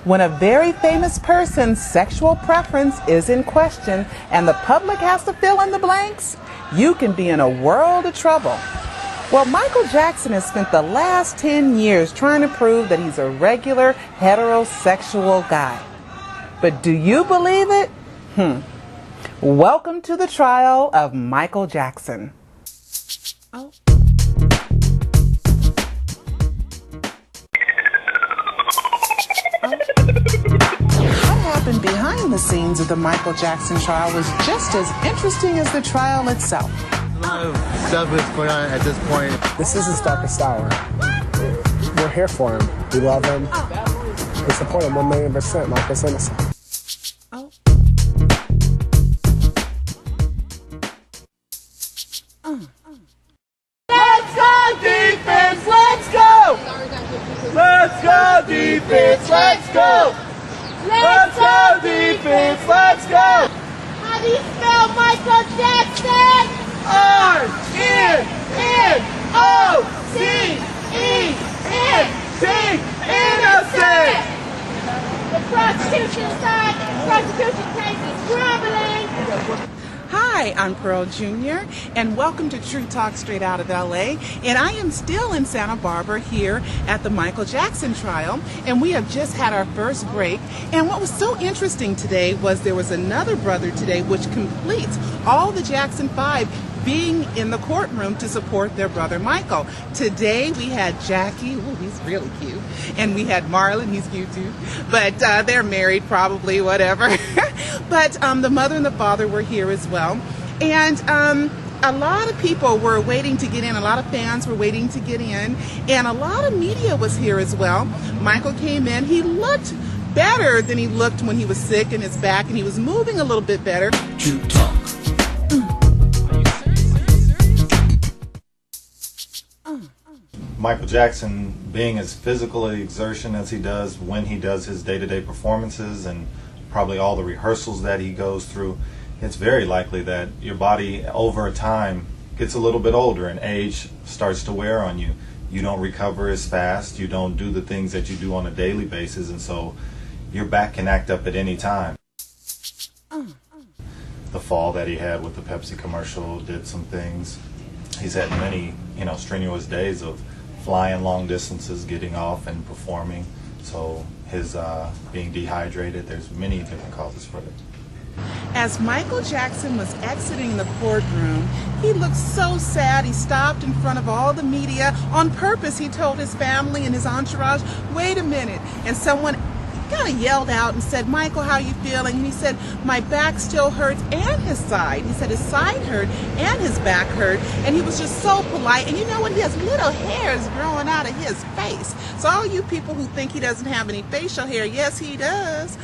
When a very famous person's sexual preference is in question and the public has to fill in the blanks, you can be in a world of trouble. Well, Michael Jackson has spent the last 10 years trying to prove that he's a regular heterosexual guy. But do you believe it? Welcome to the trial of Michael Jackson. Oh. What happened behind the scenes of the Michael Jackson trial was just as interesting as the trial itself. A lot of stuff is going on at this point. This is his darkest hour. We're here for him. We love him. We support him 1,000,000%. Michael's innocent. Oh. Let's go defense, let's go! Let's go defense, let's go! Let's go defense, let's go! How do you spell Michael Jackson? R-N-O-C-E-N-T, innocent! The prosecution case is crumbling. Hi, I'm Pearl Jr. and welcome to TRUtalk straight out of LA. And I am still in Santa Barbara here at the Michael Jackson trial, and we have just had our first break. And what was so interesting today was there was another brother today which completes all the Jackson 5 being in the courtroom to support their brother Michael. Today we had Jackie, ooh, he's really cute, and we had Marlon, he's cute too, but they're married probably, whatever. But the mother and the father were here as well, and a lot of people were waiting to get in, a lot of fans were waiting to get in, and a lot of media was here as well. Michael came in, he looked better than he looked when he was sick in his back, and he was moving a little bit better. TRUtalk. Michael Jackson, being as physical exertion as he does when he does his day-to-day performances and probably all the rehearsals that he goes through, it's very likely that your body over time gets a little bit older and age starts to wear on you. You don't recover as fast, you don't do the things that you do on a daily basis, and so your back can act up at any time. The fall that he had with the Pepsi commercial did some things. He's had many, strenuous days of flying long distances, getting off and performing. So his being dehydrated, there's many different causes for it. As Michael Jackson was exiting the courtroom, he looked so sad. He stopped in front of all the media. On purpose, he told his family and his entourage, wait a minute. And someone kind of yelled out and said, Michael, how you feeling? And he said, my back still hurts and his side. He said his side hurt and his back hurt. And he was just so polite. And you know what? He has little hairs growing out of his face. So all you people who think he doesn't have any facial hair, yes, he does.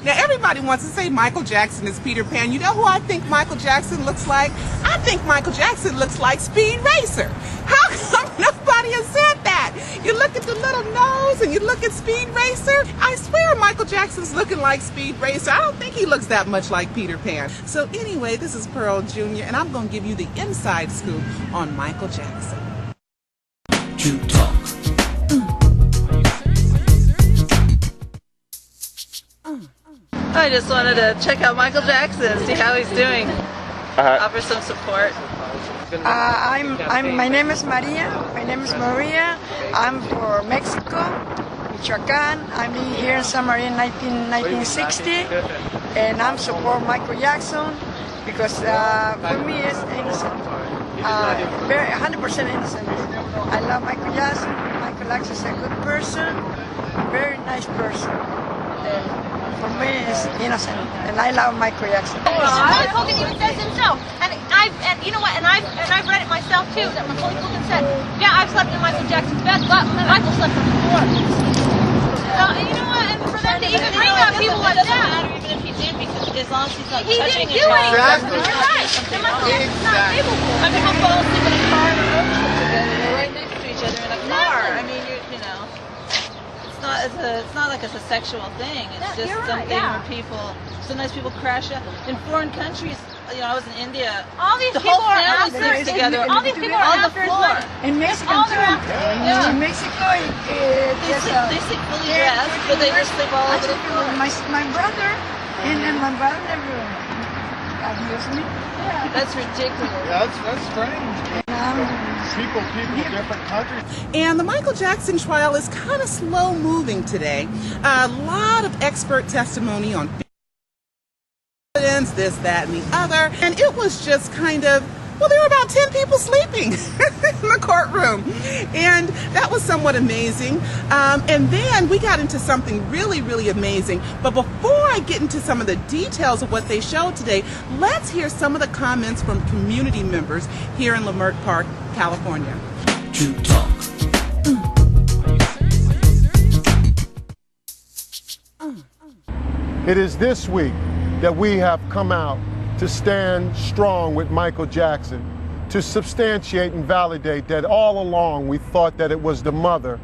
Now everybody wants to say Michael Jackson is Peter Pan. You know who I think Michael Jackson looks like? I think Michael Jackson looks like Speed Racer. How come nobody has said that? You look at the little nose and you look at Speed Racer. I swear Michael Jackson's looking like Speed Racer. I don't think he looks that much like Peter Pan. So anyway, this is Pearl Jr. and I'm going to give you the inside scoop on Michael Jackson. TRUtalk. I just wanted to check out Michael Jackson, see how he's doing, offer some support. My name is Maria. I'm from Mexico, Michoacan. I'm here in San Maria in 1960, and I'm support Michael Jackson because for me it's innocent, very 100% innocent. I love Michael Jackson. Michael Jackson is a good person, very nice person. For me, it's innocent, and I love Michael Jackson. Hulk Hogan even says himself, and you know what? And I've read it myself too. That Hulk Hogan said, "Yeah, I've slept in Michael Jackson's bed, but Michael slept on the floor." You know what? And for them to even bring out people like that, doesn't matter even if he did, because as long as he's not touching didn't do anything. Exactly. You're right. And Michael Jackson's not capable. I mean, people fall asleep in a car on a road trip together. They're right next to each other in a car. I mean, you know. It's not like it's a sexual thing. It's just something where sometimes people crash out. In foreign countries, you know, I was in India. All these The people whole are family after. sleeps together All these people are on the after his floor. money. In Mexico All too. they're after. Yeah. In Mexico, They sleep fully dressed, but they just sleep all over the floor. My brother and my brother never abused me. That's ridiculous. Yeah, that's strange. People, different countries. And the Michael Jackson trial is kind of slow moving today. A lot of expert testimony on evidence, this, that, and the other. And it was just kind of, well, there were about 10 people sleeping in the courtroom. And that was somewhat amazing. And then we got into something really, really amazing. But before I get into some of the details of what they showed today, let's hear some of the comments from community members here in Leimert Park, California. TRUtalk. It is this week that we have come out to stand strong with Michael Jackson, to substantiate and validate that all along we thought that it was the mother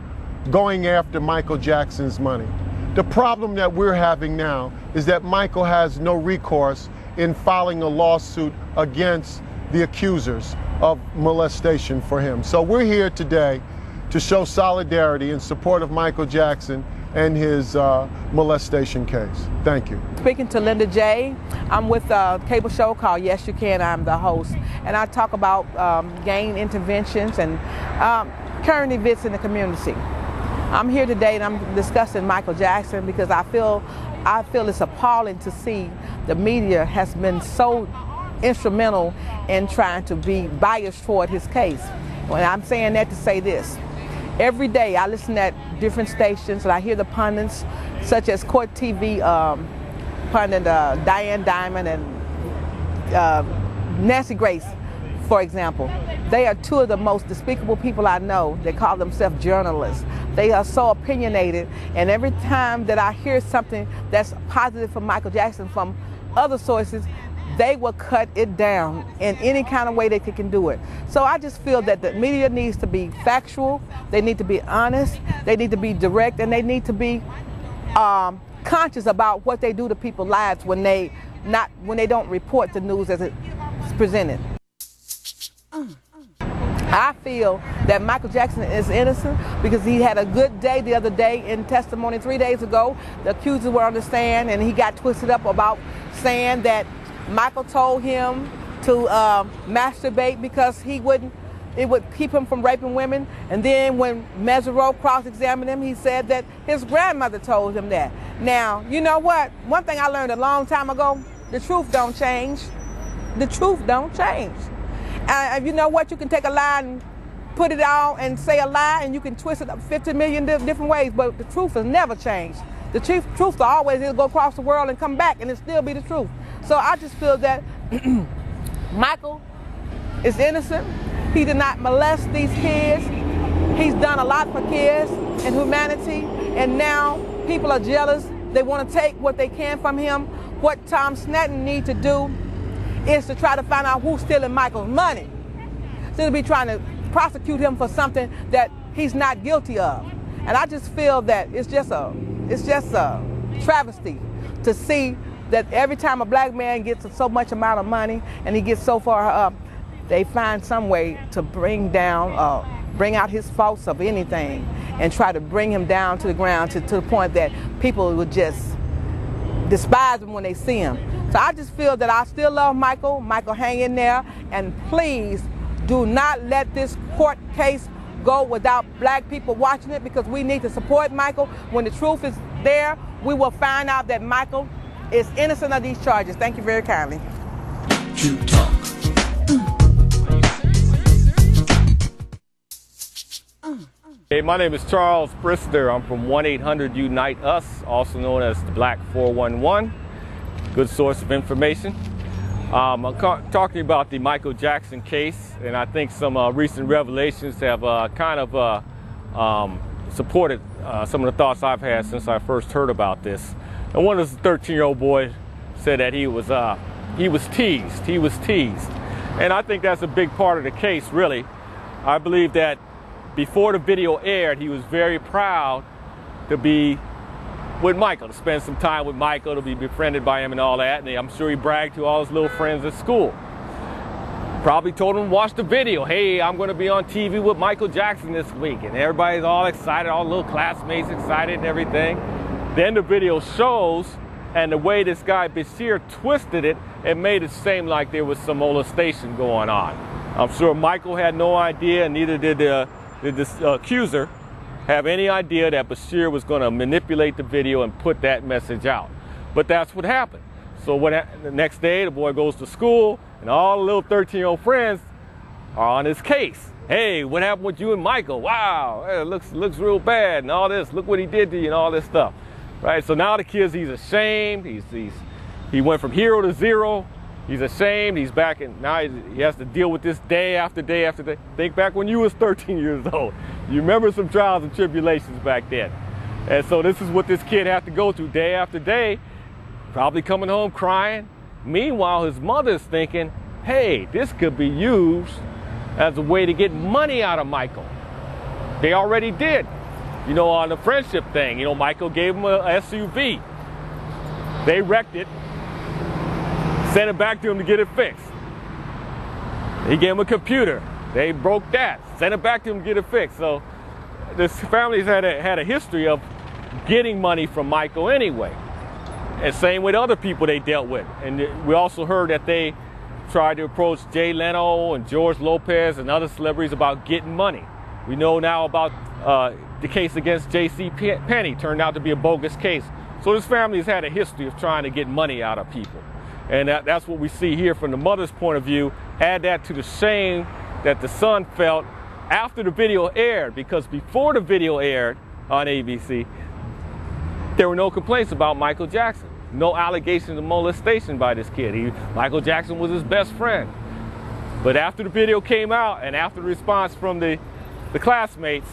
going after Michael Jackson's money. The problem that we're having now is that Michael has no recourse in filing a lawsuit against the accusers of molestation for him. So we're here today to show solidarity in support of Michael Jackson and his molestation case. Thank you. Speaking to Linda J. I'm with a cable show called Yes You Can. I'm the host, and I talk about gang interventions and current events in the community. I'm here today and I'm discussing Michael Jackson because I feel it's appalling to see the media has been so instrumental in trying to be biased toward his case. Well, I'm saying that to say this. Every day I listen at different stations and I hear the pundits such as Court TV pundit Diane Diamond and Nancy Grace, for example. They are two of the most despicable people I know. They call themselves journalists. They are so opinionated, and every time that I hear something that's positive for Michael Jackson from other sources, they will cut it down in any kind of way they can do it. So I just feel that the media needs to be factual, they need to be honest, they need to be direct, and they need to be conscious about what they do to people's lives when they don't report the news as it's presented. I feel that Michael Jackson is innocent because he had a good day the other day in testimony 3 days ago. The accusers were on the stand and he got twisted up about saying that Michael told him to masturbate because it would keep him from raping women. And then when Mesereau cross-examined him, he said that his grandmother told him that. Now, you know what? One thing I learned a long time ago, the truth don't change. The truth don't change. You know what? You can take a lie and put it out and say a lie, and you can twist it up 50 million different ways, but the truth has never changed. The truth will always go across the world and come back, and it still be the truth. So I just feel that Michael is innocent. He did not molest these kids. He's done a lot for kids and humanity, and now people are jealous. They want to take what they can from him. What Tom Snetton needs to do is to try to find out who's stealing Michael's money. So to be trying to prosecute him for something that he's not guilty of. And I just feel that it's just a travesty to see that every time a black man gets so much amount of money and he gets so far up, they find some way to bring out his faults of anything and try to bring him down to the ground to the point that people would just despise him when they see him. So I just feel that I still love Michael. Michael, hang in there, and please do not let this court case go without black people watching it, because we need to support Michael. When the truth is there, we will find out that Michael is innocent of these charges. Thank you very kindly. TRUtalk. Hey, my name is Charles Brister. I'm from 1-800-UNITE-US, also known as the Black 411. Good source of information. I'm talking about the Michael Jackson case, and I think some recent revelations have kind of supported some of the thoughts I've had since I first heard about this. And one of the 13-year-old boy said that he was teased. He was teased, and I think that's a big part of the case, really. I believe that before the video aired, he was very proud to be with Michael, to spend some time with Michael, to be befriended by him and all that. And I'm sure he bragged to all his little friends at school. Probably told him to watch the video. Hey, I'm going to be on TV with Michael Jackson this week. And everybody's all excited, all the little classmates excited and everything. Then the video shows, and the way this guy Bashir twisted it, it made it seem like there was some molestation going on. I'm sure Michael had no idea, and neither did the accuser have any idea that Bashir was going to manipulate the video and put that message out. But that's what happened. So the next day, the boy goes to school, and all the little 13-year-old friends are on his case. Hey, what happened with you and Michael? Wow, it looks real bad, and all this. Look what he did to you, and all this stuff. Right? So now the kid's, he's ashamed. He went from hero to zero. He's ashamed. He's back, and now he has to deal with this day after day after day. Think back when you was 13 years old. You remember some trials and tribulations back then. And so this is what this kid had to go through day after day, probably coming home crying. Meanwhile, his mother's thinking, hey, this could be used as a way to get money out of Michael. They already did. You know, on the friendship thing, you know, Michael gave him a SUV. They wrecked it, sent it back to him to get it fixed. He gave him a computer. They broke that, sent it back to him to get it fixed. So this family's had a history of getting money from Michael anyway. And same with other people they dealt with. And we also heard that they tried to approach Jay Leno and George Lopez and other celebrities about getting money. We know now about the case against J.C. Penney turned out to be a bogus case. So this family has had a history of trying to get money out of people. And that's what we see here from the mother's point of view. Add that to the shame that the son felt after the video aired, because before the video aired on ABC, there were no complaints about Michael Jackson. No allegations of molestation by this kid. Michael Jackson was his best friend. But after the video came out and after the response from the classmates,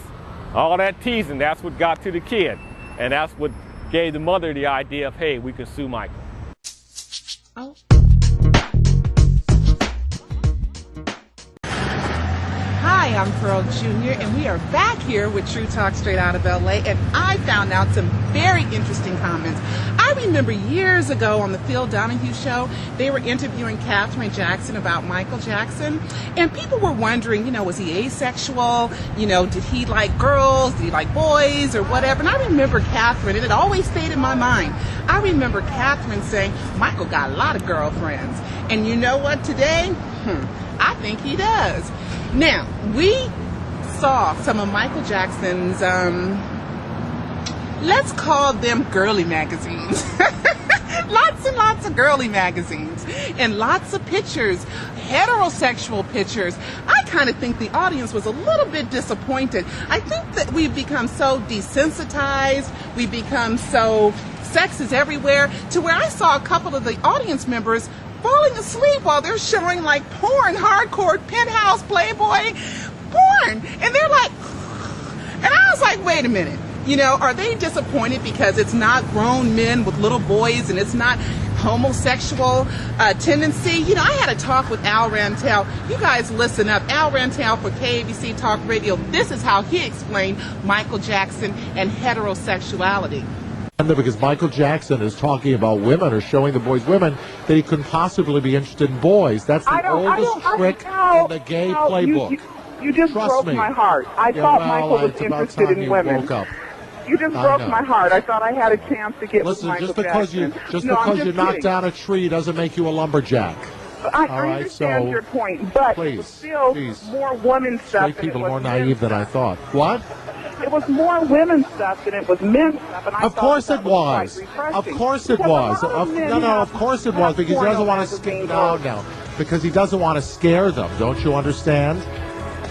all that teasing, that's what got to the kid. And that's what gave the mother the idea of, hey, we can sue Michael. Oh. Hi, I'm Pearl Jr., and we are back here with TRUtalk straight out of LA, and I found out some very interesting comments. I remember years ago on the Phil Donahue show, they were interviewing Katherine Jackson about Michael Jackson, and people were wondering, you know, was he asexual? You know, did he like girls? Did he like boys or whatever? And I remember Katherine, and it always stayed in my mind. I remember Katherine saying, Michael got a lot of girlfriends. And you know what today? I think he does. Now, we saw some of Michael Jackson's, let's call them girly magazines. Lots and lots of girly magazines and lots of pictures, heterosexual pictures. I kind of think the audience was a little bit disappointed. I think that we've become so desensitized, we've become so sex is everywhere, to where I saw a couple of the audience members falling asleep while they're showing like porn, hardcore, Penthouse, Playboy, porn. And they're like, and I was like, wait a minute. You know, are they disappointed because it's not grown men with little boys and it's not homosexual tendency? You know, I had a talk with Al Rantel. You guys listen up. Al Rantel for KABC Talk Radio. This is how he explained Michael Jackson and heterosexuality. Because Michael Jackson is talking about women or showing the boys women that he couldn't possibly be interested in boys. That's the oldest trick in the gay playbook. You just broke my heart. I thought Michael was interested in women. You just broke my heart. I thought I had a chance to get with Michael Jackson. Just because you knocked down a tree doesn't make you a lumberjack. I understand your point, but it was still more women stuff. Straight people are more naive than I thought. What? It was more women stuff than it was men stuff, and I of course it was. Of course it was. No, of course it was, because he doesn't want to scare them. Because he doesn't want to scare them. Don't you understand?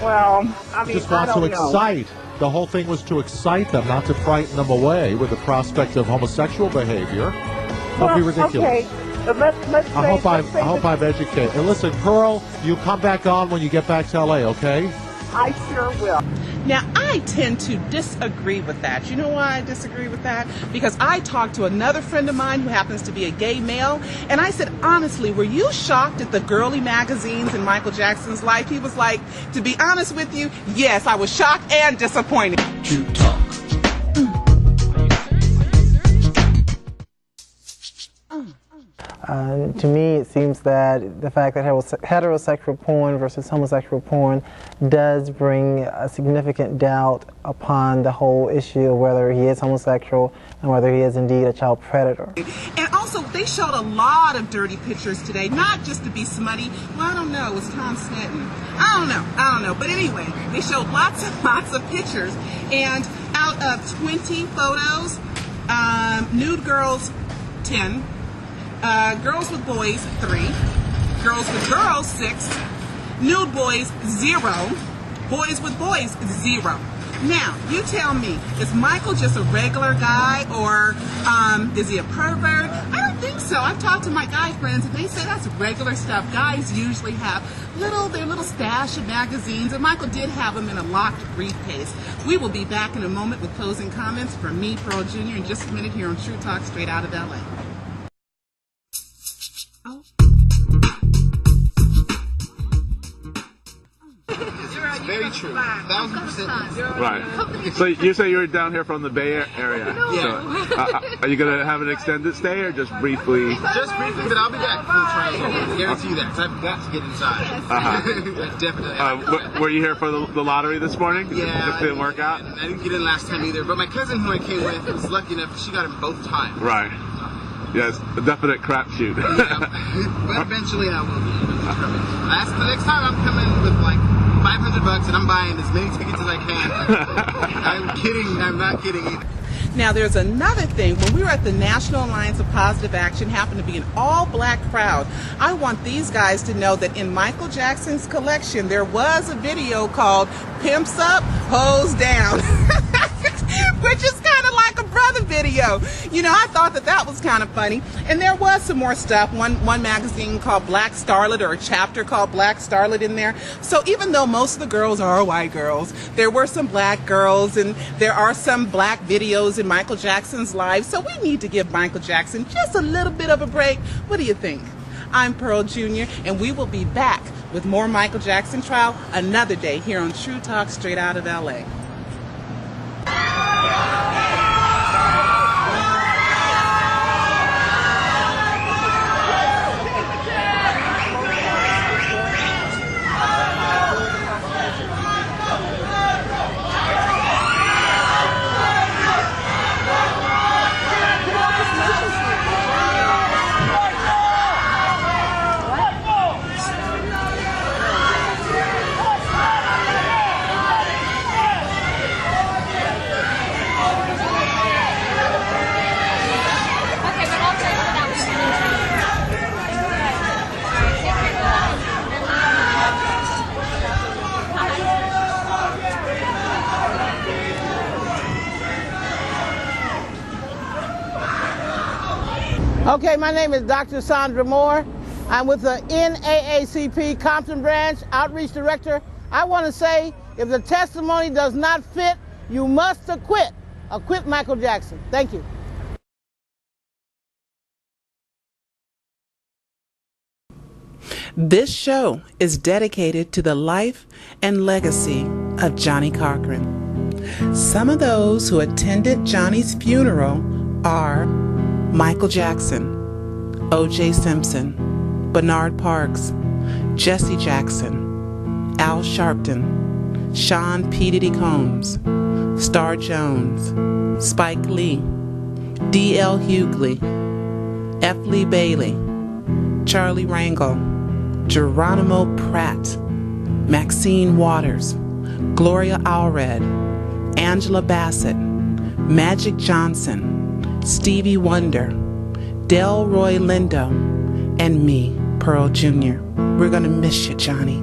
Well, I mean, just wants to excite. The whole thing was to excite them, not to frighten them away with the prospect of homosexual behavior. Don't be ridiculous. Okay. I hope I've educated. And listen, Pearl, you come back on when you get back to LA, okay? I sure will. Now, I tend to disagree with that. You know why I disagree with that? Because I talked to another friend of mine who happens to be a gay male, and I said, honestly, were you shocked at the girly magazines in Michael Jackson's life? He was like, to be honest with you, yes, I was shocked and disappointed. TRUtalk. To me, it seems that the fact that heterosexual porn versus homosexual porn does bring a significant doubt upon the whole issue of whether he is homosexual and whether he is indeed a child predator. And also, they showed a lot of dirty pictures today, not just to be smutty. Well, I don't know, it was Tom Snetton. I don't know. But anyway, they showed lots of pictures. And out of 20 photos, nude girls, 10. Girls with boys, 3. Girls with girls, 6. Nude boys, 0. Boys with boys, 0. Now, you tell me, is Michael just a regular guy, or is he a pervert? I don't think so. I've talked to my guy friends, and they say that's regular stuff. Guys usually have their little stash of magazines, and Michael did have them in a locked briefcase. We will be back in a moment with closing comments from me, Pearl Jr., in just a minute here on True Talk, straight out of LA. Very true. 1,000%. Right. So you say you're down here from the Bay Area. Yeah. So, are you going to have an extended stay or just briefly? Just briefly, but I'll be back before the trial's over. I guarantee you that, because I've got to get inside. Definitely. Were you here for the lottery this morning? Yeah. It didn't work out? I didn't get in last time either, but my cousin who I came with was lucky enough, she got him both times. Right. Yes, a definite crapshoot. Yeah, but eventually I will be. The next time I'm coming with like $500 and I'm buying as many tickets as I can. I'm kidding. I'm not kidding either. Now, there's another thing. When we were at the National Alliance of Positive Action, happened to be an all-black crowd. I want these guys to know that in Michael Jackson's collection, there was a video called Pimps Up, Hoes Down, which is kind of like a brother video. You know, I thought that was kind of funny. And there was some more stuff. One magazine called Black Starlet, or a chapter called Black Starlet in there. So even though most of the girls are white girls, there were some black girls, and there are some black videos in Michael Jackson's life. So we need to give Michael Jackson just a little bit of a break. What do you think? I'm Pearl Jr., and we will be back with more Michael Jackson trial another day here on True Talk, straight out of LA. Okay, my name is Dr. Sandra Moore. I'm with the NAACP Compton Branch Outreach Director. I want to say, if the testimony does not fit, you must acquit. Acquit Michael Jackson. Thank you. This show is dedicated to the life and legacy of Johnny Cochran. Some of those who attended Johnny's funeral are Michael Jackson, O.J. Simpson, Bernard Parks, Jesse Jackson, Al Sharpton, Sean P. Diddy Combs, Star Jones, Spike Lee, D.L. Hughley, F. Lee Bailey, Charlie Rangel, Geronimo Pratt, Maxine Waters, Gloria Allred, Angela Bassett, Magic Johnson, Stevie Wonder, Delroy Lindo, and me, Pearl Jr. We're gonna miss you, Johnny.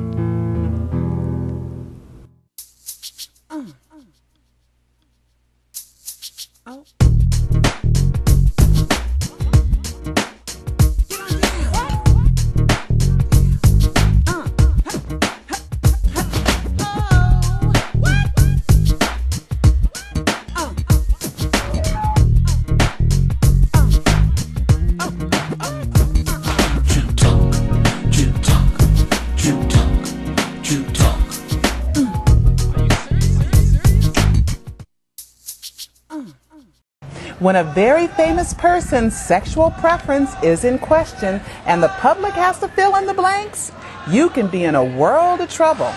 When a very famous person's sexual preference is in question and the public has to fill in the blanks, you can be in a world of trouble.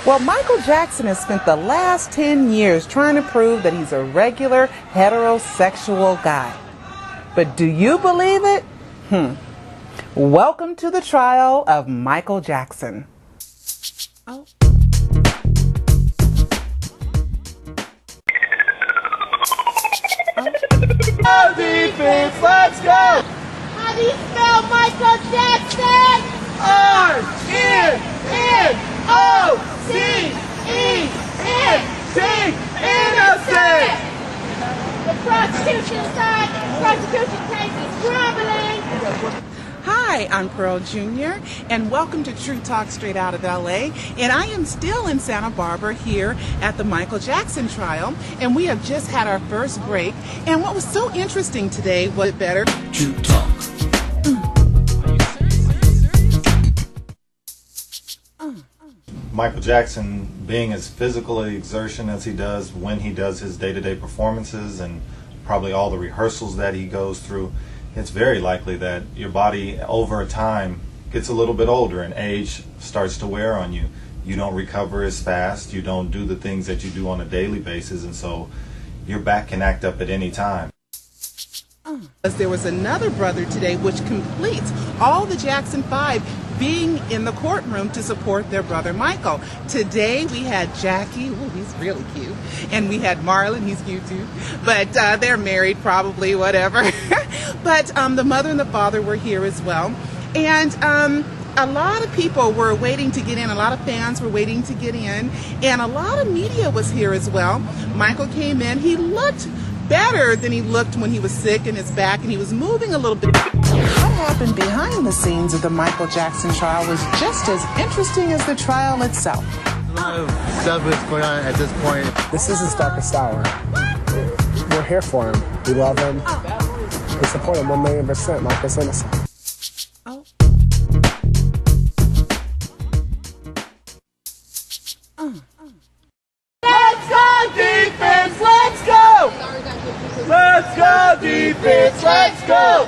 Well, Michael Jackson has spent the last 10 years trying to prove that he's a regular heterosexual guy. But do you believe it? Welcome to the trial of Michael Jackson. Oh. Defense, let's go! How do you spell Michael Jackson? R-N-O-C-E-N-T, innocent! The prosecution case is crumbling. Hi, I'm Pearl Jr. and welcome to TRUtalk straight out of LA. And I am still in Santa Barbara here at the Michael Jackson trial, and we have just had our first break. And what was so interesting today was better. TRUtalk. Michael Jackson, being as physical exertion as he does when he does his day-to-day performances and probably all the rehearsals that he goes through, it's very likely that your body over time gets a little bit older and age starts to wear on you. You don't recover as fast, you don't do the things that you do on a daily basis, and so your back can act up at any time. There was another brother today which completes all the Jackson 5 being in the courtroom to support their brother Michael. Today we had Jackie, ooh, he's really cute, and we had Marlon, he's cute too, but they're married probably, whatever. But the mother and the father were here as well, and a lot of people were waiting to get in, a lot of fans were waiting to get in, and a lot of media was here as well. Michael came in, he looked better than he looked when he was sick in his back, and he was moving a little bit. What happened behind the scenes of the Michael Jackson trial was just as interesting as the trial itself. A lot of stuff is going on at this point. This is his darkest hour. We're here for him. We love him. We support him 1,000,000%. Michael's innocent. Oh. Let's go defense, let's go! Let's go defense, let's go!